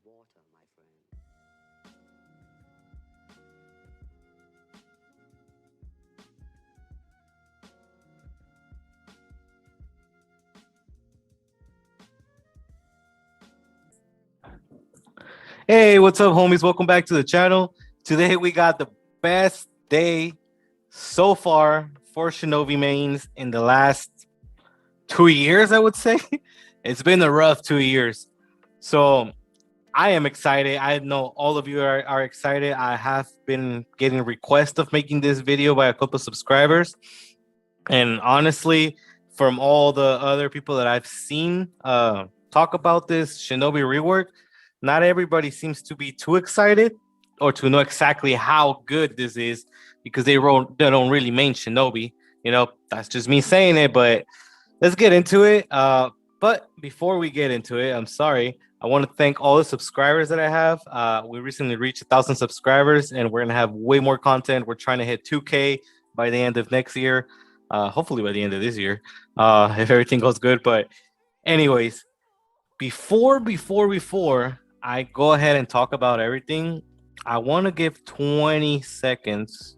water, my friend. Hey, what's up, homies? Welcome back to the channel. Today we got the best day so far for Shinobi mains in the last 2 years, I would say. It's been a rough 2 years. So I am excited. I know all of you are excited. I have been getting requests of making this video by a couple of subscribers. And honestly, from all the other people that I've seen talk about this Shinobi rework, not everybody seems to be too excited or to know exactly how good this is because they don't really main Shinobi. You know, that's just me saying it, but let's get into it. But before we get into it, I'm sorry. I want to thank all the subscribers that I have. We recently reached 1,000 subscribers, and we're gonna have way more content. We're trying to hit 2K by the end of next year. Hopefully by the end of this year, if everything goes good. But anyways, before I go ahead and talk about everything, I want to give 20 seconds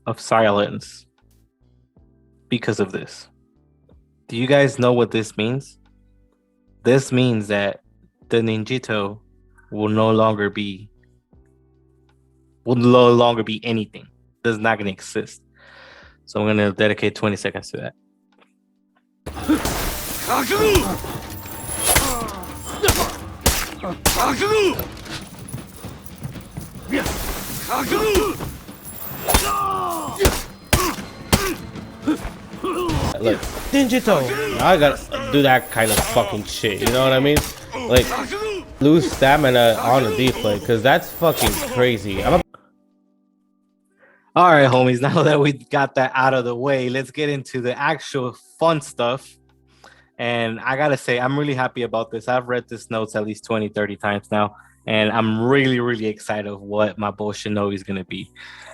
of silence because of this. Do you guys know what this means? This means that the ninjito will no longer be anything. Does not gonna exist. So I'm gonna dedicate 20 seconds to that. Like Ninjito, I gotta do that kind of fucking shit. You know what I mean? Like lose stamina on a deflate, cause that's fucking crazy. All right, homies. Now that we got that out of the way, let's get into the actual fun stuff. And I gotta say, I'm really happy about this. I've read this notes at least 20, 30 times now, and I'm really, really excited of what my boy Shinobi is gonna be.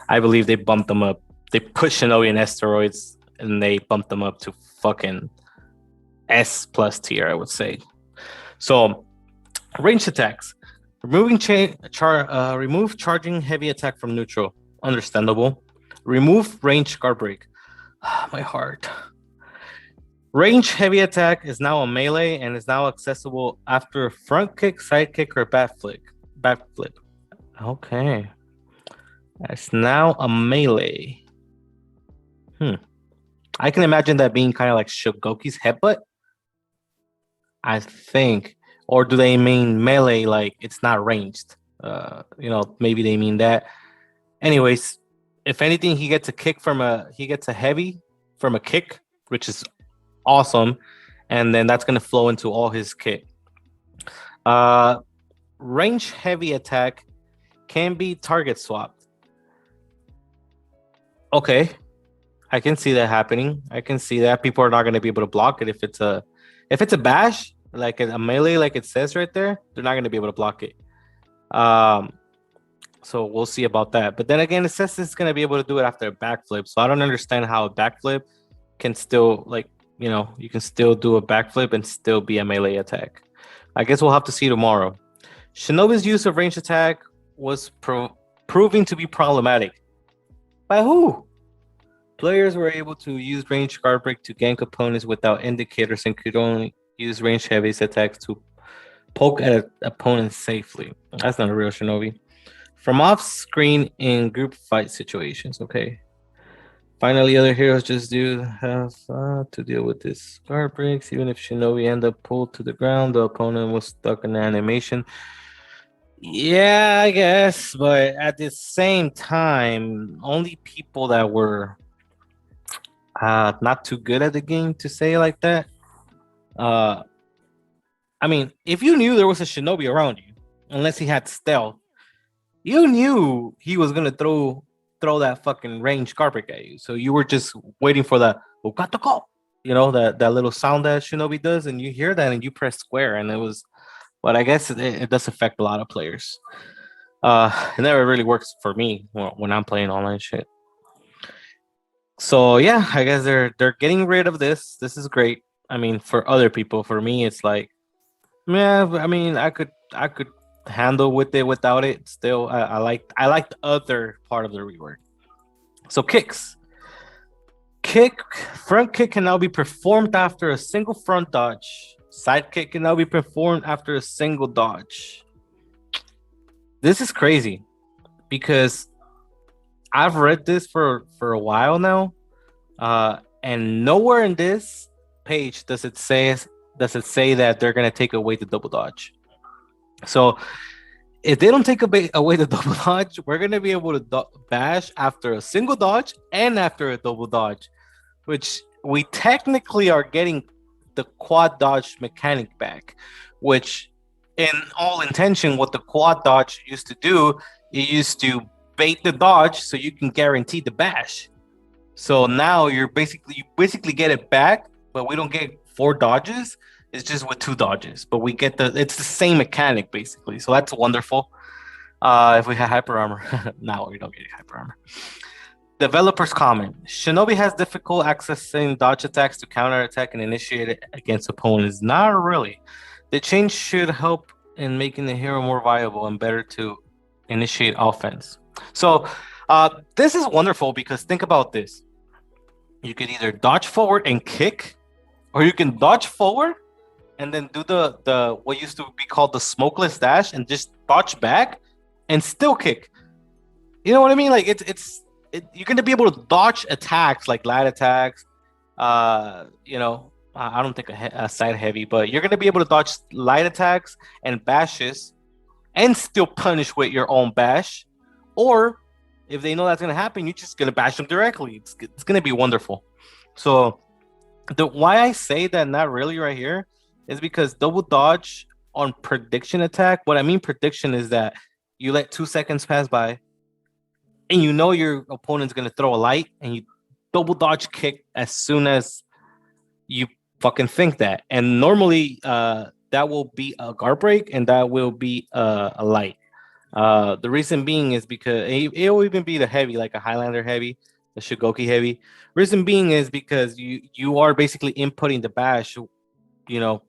I believe they bumped them up. They put Shinobi in asteroids, and they bumped them up to fucking S plus tier, I would say. So, range attacks. Remove charging heavy attack from neutral. Understandable. Remove range guard break. My heart. Range heavy attack is now a melee and is now accessible after a front kick, side kick, or back flip. Okay. It's now a melee. I can imagine that being kind of like Shogoki's headbutt. I think. Or do they mean melee like it's not ranged? Maybe they mean that. Anyways, if anything, he gets a heavy from a kick, which is awesome, and then that's gonna flow into all his kit. Range heavy attack can be target swapped. Okay, I can see that happening. I can see that people are not gonna be able to block it if it's a bash, like a melee, like it says right there. They're not gonna be able to block it. So we'll see about that. But then again, it says it's gonna be able to do it after a backflip. So I don't understand how a backflip can still you can still do a backflip and still be a melee attack. I guess we'll have to see tomorrow. Shinobi's use of range attack was proving to be problematic. By who? Players were able to use range guard break to gank opponents without indicators and could only use range heavy attacks to poke at opponents safely. That's not a real Shinobi. From off screen in group fight situations. Okay. Finally, other heroes just do have to deal with this guard breaks. Even if Shinobi end up pulled to the ground, the opponent was stuck in animation. Yeah, I guess, but at the same time, only people that were not too good at the game, to say it like that. I mean, if you knew there was a Shinobi around you, unless he had stealth, you knew he was gonna throw that fucking range carpet at you. So you were just waiting for the Ukatoko, that little sound that Shinobi does, and you hear that and you press square, and it was. But I guess it does affect a lot of players. It never really works for me when I'm playing online shit. So yeah, I guess they're getting rid of this. This is great. I mean, for other people, for me, it's like, yeah. I mean, I could handle with it without it. Still, I like the other part of the rework. So kicks. Front kick can now be performed after a single front dodge. Side kick can now be performed after a single dodge. This is crazy because I've read this for a while now, and nowhere in this page does it say that they're gonna take away the double dodge. So if they don't take away the double dodge, we're gonna be able to bash after a single dodge and after a double dodge, which we technically are getting the quad dodge mechanic back, which in all intention, what the quad dodge used to do, it used to bait the dodge so you can guarantee the bash. So now you basically get it back, but we don't get 4 dodges. It's just with 2 dodges, but we get it's the same mechanic basically. So that's wonderful. If we had hyper armor, now we don't get hyper armor. Developers comment: Shinobi has difficult accessing dodge attacks to counter attack and initiate it against opponents. Not really. The change should help in making the hero more viable and better to initiate offense. So this is wonderful because think about this. You could either dodge forward and kick, or you can dodge forward and then do the what used to be called the smokeless dash and just dodge back and still kick. You know what I mean? Like you're going to be able to dodge attacks like light attacks. You know, I don't think a side heavy, but you're going to be able to dodge light attacks and bashes and still punish with your own bash. Or if they know that's going to happen, you're just going to bash them directly. It's going to be wonderful. So why I say that not really right here is because double dodge on prediction attack. What I mean prediction is that you let 2 seconds pass by and you know your opponent's going to throw a light and you double dodge kick as soon as you fucking think that. And normally that will be a guard break and that will be a light. The reason being is because it will even be the heavy, like a Highlander heavy, the Shigoki heavy. Reason being is because you are basically inputting the bash, you know,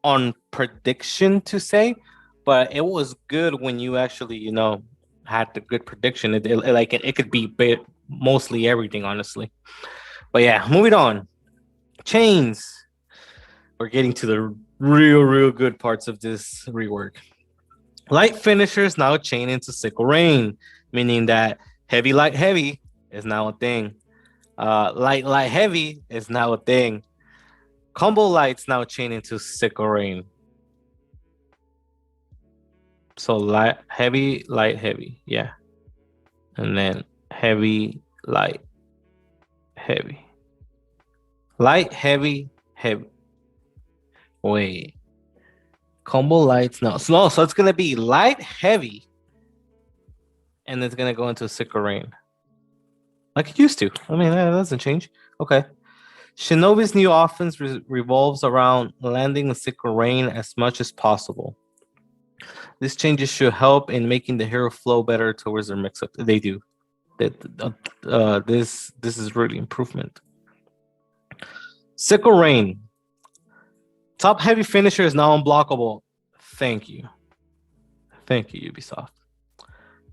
on prediction to say, but it was good when you actually, you know, had the good prediction. It could be mostly everything, honestly. But yeah, moving on. Chains. We're getting to the real good parts of this rework. Light finishers now chain into sickle rain, meaning that heavy light heavy is now a thing. Light heavy is now a thing. Combo lights now chain into sickle rain. So light heavy, yeah. And then heavy, light, heavy. Light, heavy. Wait. Combo lights now. So it's gonna be light, heavy, and it's gonna go into sickle rain. Like it used to. I mean, that doesn't change. Okay. Shinobi's new offense revolves around landing the sickle rain as much as possible. These changes should help in making the hero flow better towards their mix-up. They do. This is really improvement. Sickle rain. Top heavy finisher is now unblockable. Thank you, Ubisoft.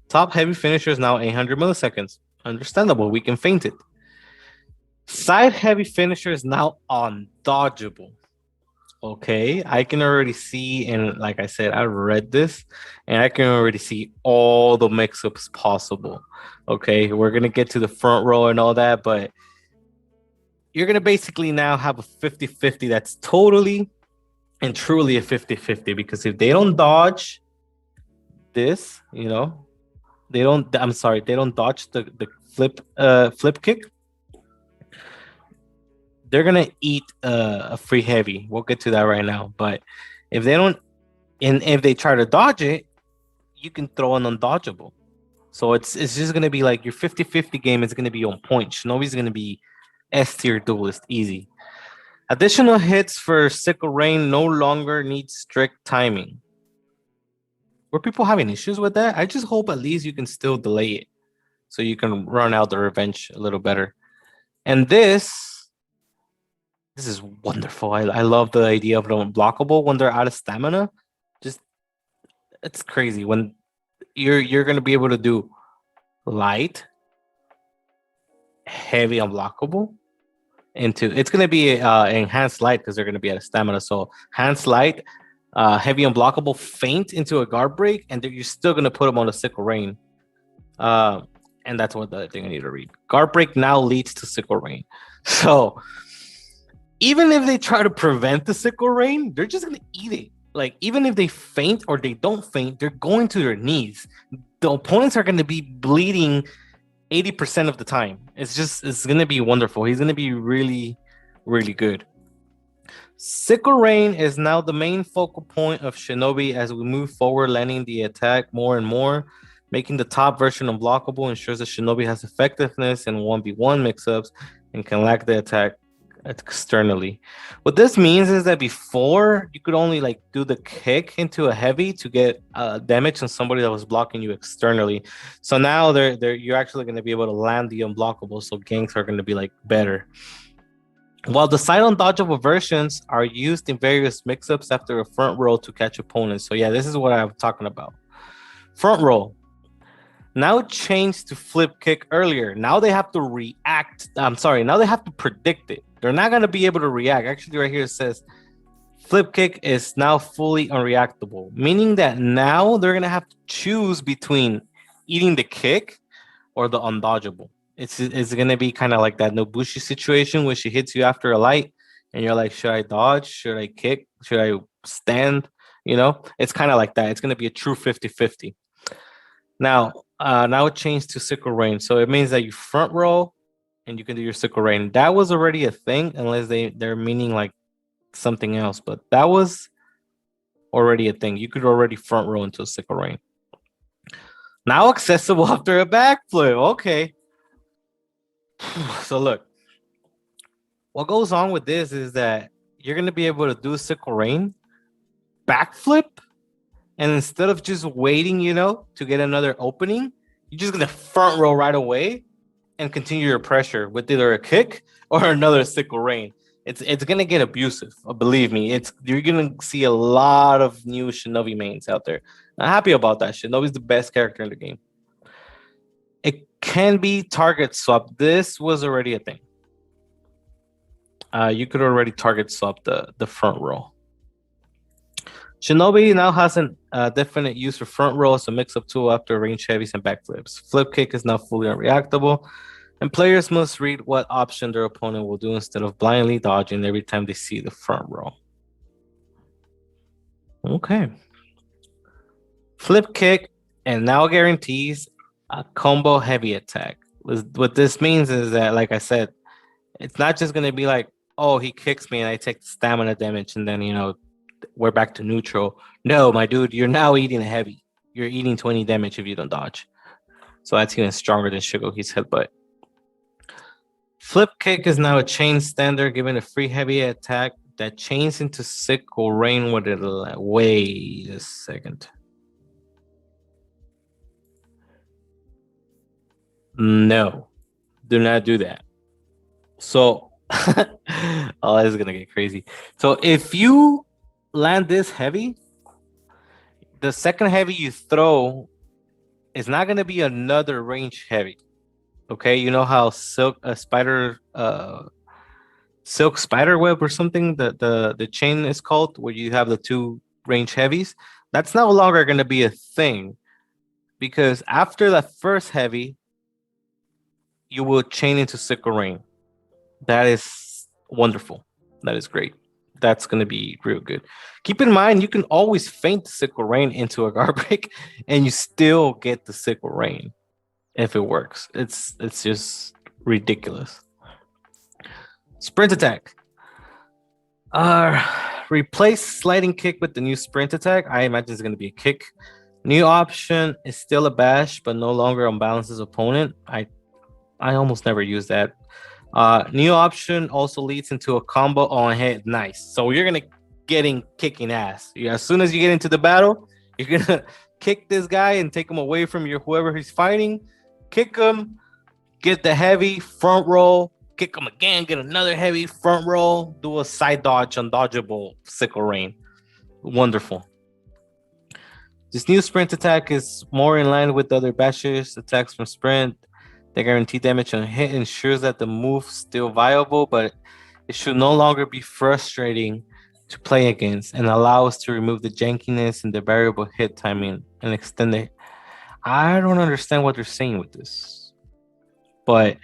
Top heavy finisher is now 800 milliseconds. Understandable. We can feint it. Side heavy finisher is now undodgeable. Okay, I can already see, and like I said, I read this, and I can already see all the mix-ups possible. Okay, we're gonna get to the front row and all that, but you're gonna basically now have a 50-50 that's totally and truly a 50-50, because if they don't dodge this, you know, they don't dodge the flip kick, they're gonna eat a free heavy. We'll get to that right now. But if they don't, and if they try to dodge it, you can throw an undodgeable. So it's just gonna be like your 50-50 game is gonna be on point. Shinobi's gonna be S tier duelist, easy. Additional hits for sickle rain no longer need strict timing. Were people having issues with that? I just hope at least you can still delay it, so you can run out the revenge a little better. And this is wonderful. I love the idea of them unblockable when they're out of stamina. Just it's crazy when you're gonna be able to do light, heavy, unblockable into. It's gonna be enhanced light because they're gonna be at a stamina. So enhanced light, heavy, unblockable, faint into a guard break, and you're still gonna put them on a sickle rain. Uh, and that's what the thing I need to read. Guard break now leads to sickle rain. So even if they try to prevent the sickle rain, they're just gonna eat it. Like even if they faint or they don't faint, they're going to their knees. The opponents are gonna be bleeding 80% of the time. It's gonna be wonderful. He's gonna be really, really good. Sickle Rain is now the main focal point of Shinobi as we move forward, landing the attack more and more. Making the top version unblockable ensures that Shinobi has effectiveness in 1v1 mix-ups and can lack the attack externally. What this means is that before you could only like do the kick into a heavy to get damage on somebody that was blocking you externally. So now you're actually going to be able to land the unblockable, so ganks are going to be like better. While the side undodgeable versions are used in various mix-ups after a front roll to catch opponents. So yeah, this is what I'm talking about. Front roll. Now it changed to flip kick earlier. Now they have to react. I'm sorry. Now they have to predict it. They're not going to be able to react. Actually, right here it says flip kick is now fully unreactable, meaning that now they're going to have to choose between eating the kick or the undodgeable. It's going to be kind of like that Nobushi situation where she hits you after a light and you're like, should I dodge? Should I kick? Should I stand? You know, it's kind of like that. It's going to be a true 50-50. Now it changed to sickle rain. So it means that you front row and you can do your sickle rain. That was already a thing, unless they're meaning like something else. But that was already a thing. You could already front row into a sickle rain. Now accessible after a backflip. Okay. So look, what goes on with this is that you're going to be able to do sickle rain, backflip, and instead of just waiting, to get another opening, you're just going to front row right away and continue your pressure with either a kick or another sickle rain. It's going to get abusive. Believe me, you're going to see a lot of new Shinobi mains out there. I'm happy about that. Shinobi's the best character in the game. It can be target swap. This was already a thing. You could already target swap the front row. Shinobi now has a definite use for front row as a mix-up tool after range heavies and backflips. Flip kick is now fully unreactable, and players must read what option their opponent will do instead of blindly dodging every time they see the front row. Okay. Flip kick and now guarantees a combo heavy attack. What this means is that, like I said, it's not just going to be like, oh, he kicks me and I take stamina damage and then, we're back to neutral. No, my dude, you're now eating a heavy. You're eating 20 damage if you don't dodge. So that's even stronger than Shigoki's headbutt. Flip kick is now a chain standard, giving a free heavy attack that chains into sickle rain with it. Wait a second. No, do not do that. So, oh, this is gonna get crazy. So if you land this heavy, the second heavy you throw is not gonna be another range heavy. Okay, you know how silk spider web or something the chain is called, where you have the two range heavies. That's no longer gonna be a thing, because after that first heavy, you will chain into sickle rain. That is wonderful. That is great. That's going to be real good. Keep in mind, you can always feint the sickle rain into a guard break, and you still get the sickle rain if it works. It's just ridiculous. Sprint attack. Replace sliding kick with the new sprint attack. I imagine it's going to be a kick. New option is still a bash, but no longer unbalances opponent. I almost never use that. New option also leads into a combo on head. Nice. So you're gonna kicking ass. Yeah, as soon as you get into the battle, you're gonna kick this guy and take him away from whoever he's fighting. Kick him, get the heavy front roll, kick him again, get another heavy front roll, do a side dodge, undodgeable sickle rain. Wonderful. This new sprint attack is more in line with other bashes attacks from sprint. The guaranteed damage on hit ensures that the move's still viable, but it should no longer be frustrating to play against and allow us to remove the jankiness and the variable hit timing and extend it. I don't understand what they're saying with this, but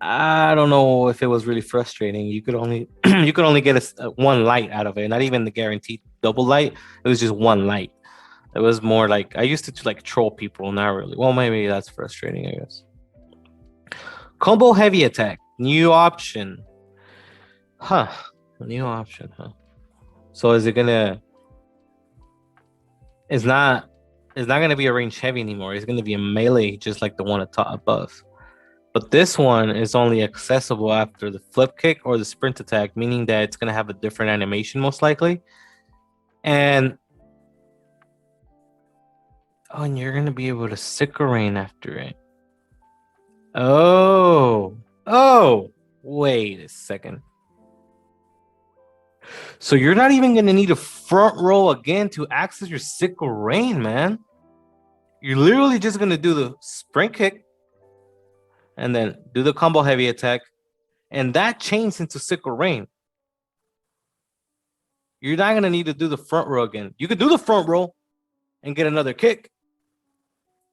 I don't know if it was really frustrating. You could only you could only get one light out of it, not even the guaranteed double light. It was just one light. It was more like I used to like troll people, not really. Well, maybe that's frustrating, I guess. Combo heavy attack, new option. Huh. New option, huh? So is it gonna it's not gonna be a range heavy anymore. It's gonna be a melee just like the one above. But this one is only accessible after the flip kick or the sprint attack, meaning that it's gonna have a different animation most likely. And and you're gonna be able to sickle rain after it. Oh, wait a second. So you're not even gonna need a front row again to access your sickle rain, man. You're literally just gonna do the sprint kick and then do the combo heavy attack, and that chains into sickle rain. You're not gonna need to do the front row again. You could do the front row and get another kick,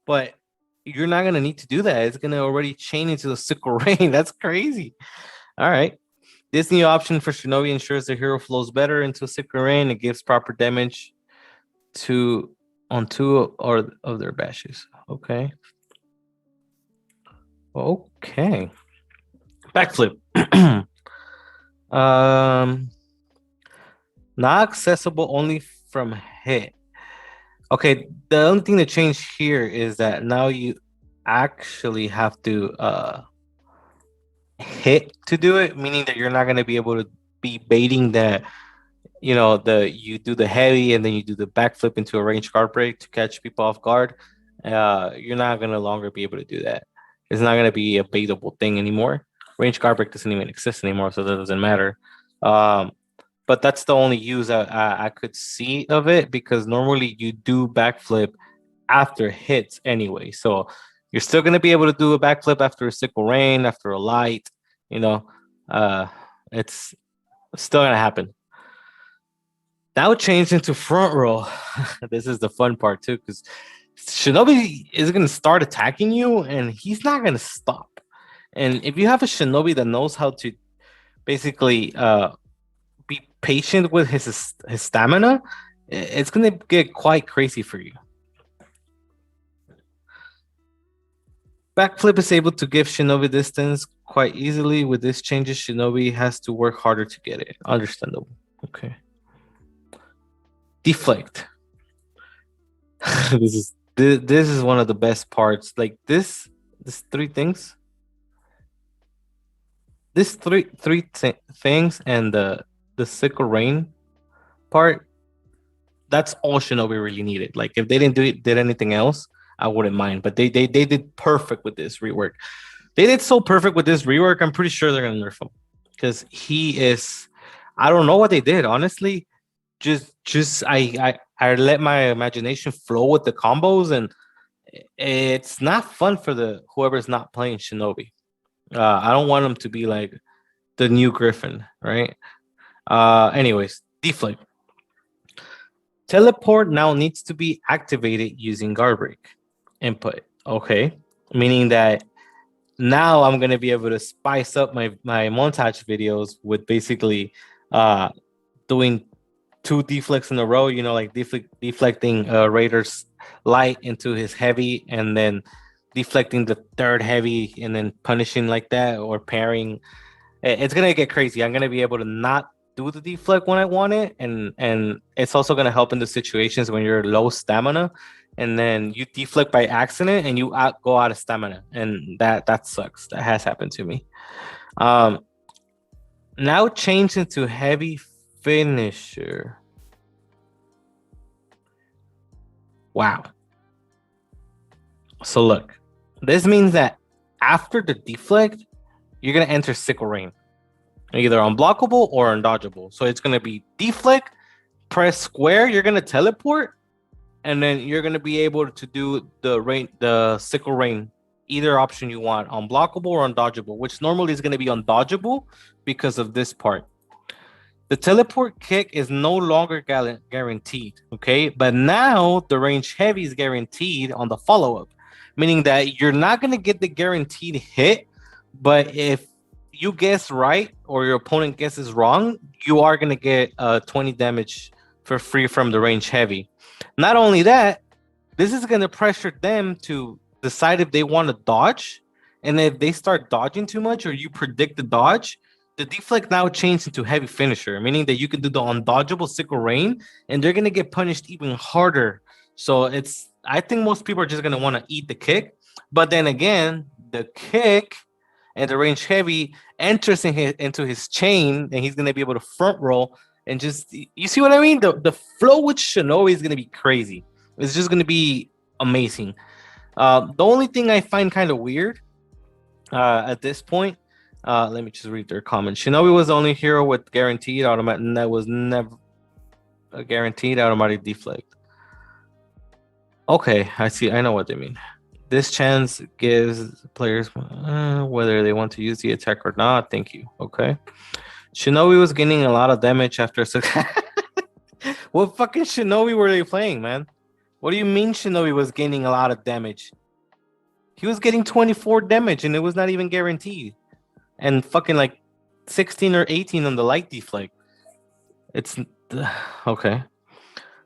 but you're not gonna need to do that. It's gonna already chain into the sickle rain. That's crazy. All right. This new option for Shinobi ensures the hero flows better into sickle rain. It gives proper damage on two or of their bashes. Okay. Okay. Backflip. Not accessible only from hit. Okay, the only thing that changed here is that now you actually have to hit to do it, meaning that you're not going to be able to be baiting that, you do the heavy and then you do the backflip into a range guard break to catch people off guard. You're not going to longer be able to do that. It's not going to be a baitable thing anymore. Range guard break doesn't even exist anymore, so that doesn't matter. But that's the only use I could see of it, because normally you do backflip after hits anyway. So you're still going to be able to do a backflip after a sickle rain, after a light, it's still going to happen. Now it changed into front row. This is the fun part too, because Shinobi is going to start attacking you and he's not going to stop. And if you have a Shinobi that knows how to basically be patient with his stamina, it's going to get quite crazy for you. Backflip is able to give Shinobi distance quite easily. With these changes, Shinobi has to work harder to get it. Understandable. Okay. Deflect. This is one of the best parts. Like this three things. This three things and the sickle rain part. That's all Shinobi really needed. Like if they did anything else, I wouldn't mind. But they did perfect with this rework. They did so perfect with this rework. I'm pretty sure they're gonna nerf him, because he is. I don't know what they did, honestly. Just I let my imagination flow with the combos, and it's not fun for the whoever's not playing Shinobi. I don't want him to be like the new Griffin, right? Anyways, deflate. Teleport now needs to be activated using guard break input. Okay, meaning that now I'm gonna be able to spice up my montage videos with basically doing two deflects in a row, like deflecting Raider's light into his heavy, and then deflecting the third heavy and then punishing like that, or pairing. It's gonna get crazy. I'm gonna be able to not do the deflect when I want it, and it's also gonna help in the situations when you're low stamina and then you deflect by accident and you go out of stamina, and that sucks. That has happened to me. Now change into heavy finisher. Wow. So look, this means that after the deflect, you're gonna enter sickle rain, either unblockable or undodgeable. So it's gonna be deflect, press square, you're gonna teleport, and then you're gonna be able to do the sickle rain, either option you want, unblockable or undodgeable, which normally is gonna be undodgeable because of this part. The teleport kick is no longer guaranteed, okay? But now the range heavy is guaranteed on the follow-up, meaning that you're not going to get the guaranteed hit, but if you guess right or your opponent guesses wrong, you are going to get 20 damage for free from the range heavy. Not only that, this is going to pressure them to decide if they want to dodge, and if they start dodging too much or you predict the dodge, the deflect now changed into heavy finisher, meaning that you can do the undodgeable sickle rain, and they're gonna get punished even harder. So I think most people are just gonna want to eat the kick, but then again, the kick and the range heavy enters into his chain, and he's gonna be able to front roll and just, you see what I mean? The flow with Shinobi is gonna be crazy. It's just gonna be amazing. The only thing I find kind of weird at this point. Let me just read their comments. Shinobi was the only hero with guaranteed automatic, and that was never a guaranteed automatic deflect. Okay, I see. I know what they mean. This chance gives players whether they want to use the attack or not. Thank you. Okay. Shinobi was getting a lot of damage after. What fucking Shinobi were they playing, man? What do you mean Shinobi was gaining a lot of damage? He was getting 24 damage, and it was not even guaranteed. And fucking like 16 or 18 on the light deflect. It's okay.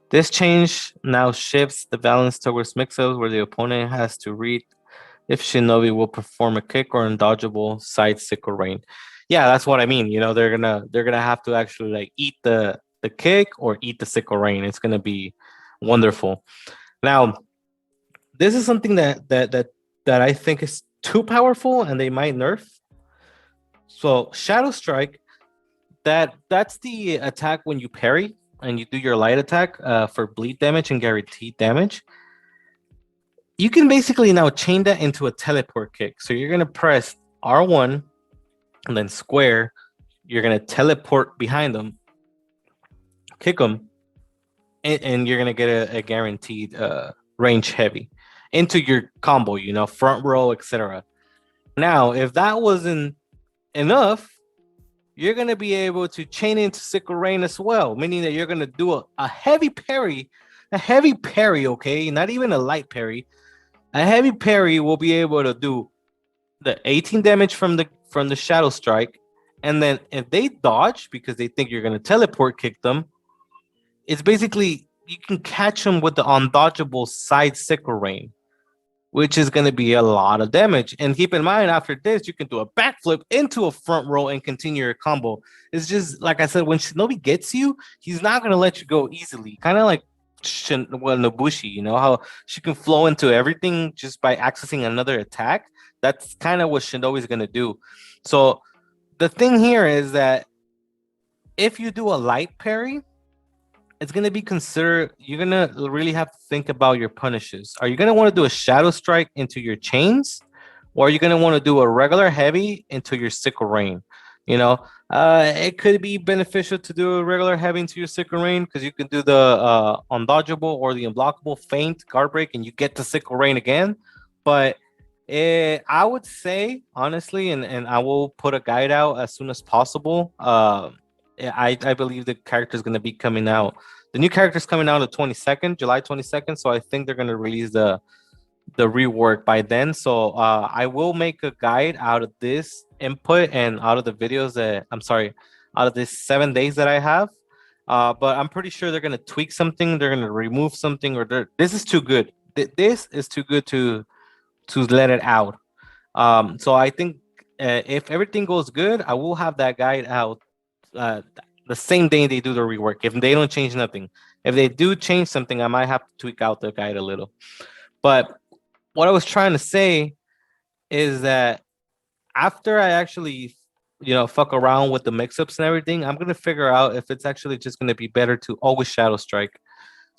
This change now shifts the balance towards mix-ups where the opponent has to read if Shinobi will perform a kick or undodgeable side sickle rain. Yeah, that's what I mean. You know, they're gonna have to actually like eat the kick or eat the sickle rain. It's gonna be wonderful. Now, this is something that I think is too powerful, and they might nerf. So Shadow Strike, that's the attack when you parry and you do your light attack for bleed damage and guaranteed damage. You can basically now chain that into a teleport kick. So you're gonna press R1 and then square. You're gonna teleport behind them, kick them, and you're gonna get a guaranteed range heavy into your combo. You know, front row, etc. Now, if that wasn't enough, you're going to be able to chain into sickle rain as well, meaning that you're going to do a heavy parry, okay, not even a light parry. A heavy parry will be able to do the 18 damage from the Shadow Strike, and then if they dodge because they think you're going to teleport kick them, it's basically you can catch them with the undodgeable side sickle rain, which is going to be a lot of damage. And keep in mind, after this, you can do a backflip into a front row and continue your combo. It's just, like I said, when Shinobi gets you, he's not going to let you go easily. Kind of like Nobushi, you know, how she can flow into everything just by accessing another attack. That's kind of what Shinobi's going to do. So the thing here is that if you do a light parry, it's going to be considered, you're going to really have to think about your punishes. Are you going to want to do a Shadow Strike into your chains, or are you going to want to do a regular heavy into your sickle rain? You know, it could be beneficial to do a regular heavy into your sickle rain because you can do the undodgeable or the unblockable feint guard break, and you get the sickle rain again. But I would say, honestly, and I will put a guide out as soon as possible. I believe the character is going to be coming out. The new character is coming out on the 22nd, July 22nd. So I think they're going to release the rework by then. So I will make a guide out of this input and out of the videos out of this 7 days that I have. But I'm pretty sure they're going to tweak something. They're going to remove something, or this is too good. This is too good to let it out. So I think if everything goes good, I will have that guide out the same day they do the rework. If they don't change nothing, if they do change something, I might have to tweak out the guide a little. But what I was trying to say is that after I actually, fuck around with the mix-ups and everything, I'm gonna figure out if it's actually just gonna be better to always Shadow Strike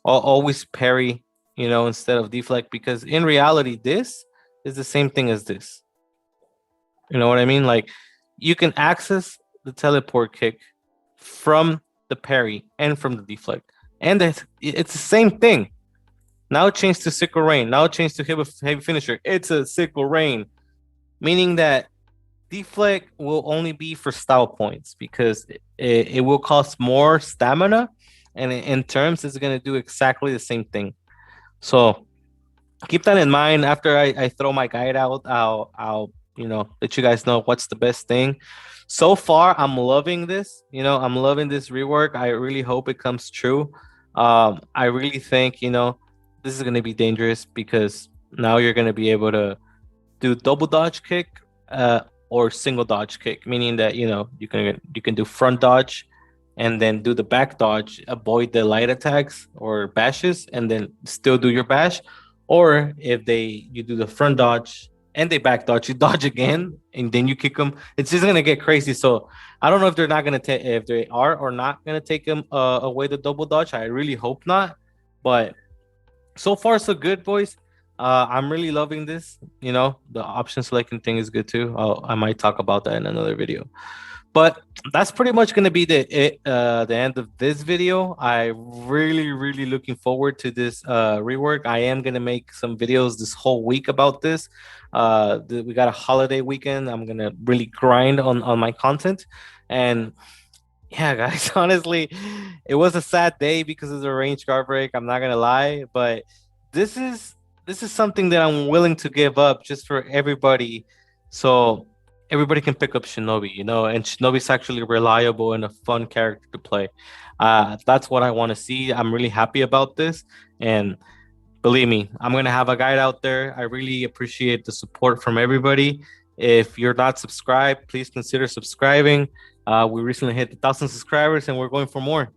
or always parry, instead of deflect, because in reality, this is the same thing as this. You know what I mean? Like, you can access the teleport kick from the parry and from the deflect, and it's the same thing. Now it changed to sickle rain. Now it changed to heavy finisher. It's a sickle rain, meaning that deflect will only be for style points because it will cost more stamina, and in terms, it's gonna do exactly the same thing. So keep that in mind. After I throw my guide out, I'll let you guys know what's the best thing. So far, I'm loving this. I'm loving this rework. I really hope it comes true. I really think this is gonna be dangerous because now you're gonna be able to do double dodge kick or single dodge kick, meaning that you can do front dodge and then do the back dodge, avoid the light attacks or bashes, and then still do your bash. Or if you do the front dodge and they back dodge, you dodge again and then you kick them. It's just gonna get crazy. So I don't know if they're not gonna take if they are or not gonna take them away the double dodge. I really hope not, but so far so good, boys. I'm really loving this. The option selecting thing is good too. I might talk about that in another video. But that's pretty much going to be the end of this video. I really looking forward to this rework. I am going to make some videos this whole week about this. We got a holiday weekend. I'm going to really grind on my content. And yeah, guys, honestly, it was a sad day because of the range guard break. I'm not gonna lie, but this is this is something that I'm willing to give up just for everybody, so everybody can pick up Shinobi, and Shinobi's actually reliable and a fun character to play. That's what I want to see. I'm really happy about this, and believe me, I'm gonna have a guide out there. I really appreciate the support from everybody. If you're not subscribed, please consider subscribing. We recently hit 1,000 subscribers, and we're going for more.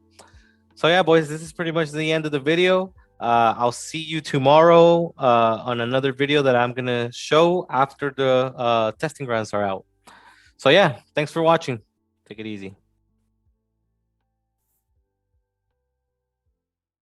So yeah, boys, this is pretty much the end of the video. I'll see you tomorrow on another video that I'm gonna show after the testing grounds are out. So yeah, thanks for watching. Take it easy.